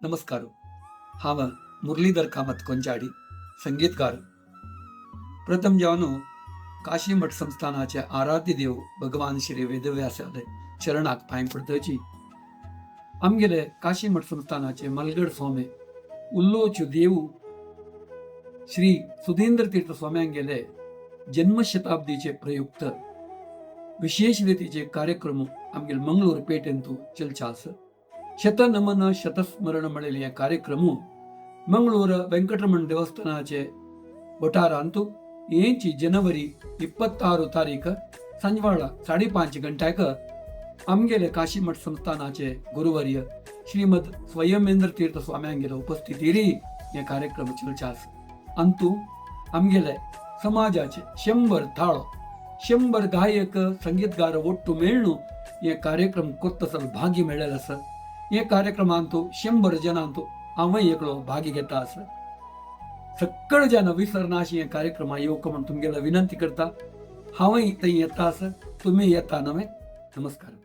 नमस्कार. हांव मुरलीधर कामत कोंचाडी संगीतकार. प्रथम जेवनो काशी मठ संस्थानाचे आराध्य देव भगवान श्री वेदव्यासाले चरणाक पांय पडतची आमगेले काशी मठ संस्थानाचे मलगड स्वामी उल्लोच देव श्री सुधींद्र तीर्थ स्वाम्यांगेले जन्मशताब्दीचे प्रयुक्त विशेष रीतीचे कार्यक्रम आमगेले मंगळूर पेटेंतू चलचास. शतनमन शतस्मरण म्हणेल हे कार्यक्रम मंगळूर ವೆಂಕಟರಮಣ ದೇವಸ್ಥಾನचे ಒಟಾರಂತೂ 8 ಜನವರಿ 26 तारीख संजवाळ 5:30 गंट्याक आमगेले काशीमठ संस्थानाचे गुरुवर्य श्रीमद स्वयमेंद्र तीर्थ स्वाम्यांगेले उपस्थितीरी हे कार्यक्रम चलचास. अंतू आमगेले समाजाचे 100 थाळो 100 गायक संगीतगार ಒಟ್ಟು ಮೇಳ್ನು हे कार्यक्रम कोत्तसल भागी मेळेल आसा. हे कार्यक्रमांतू 100 जनांतू हांव एकलो भागी घेता आसा. सक्कळ जन विसरनाशी हे कार्यक्रम येवक म्हण तुमगेला विनंती करता. हांवय थंय येता आसा, तुमी येता नवे. नमस्कार.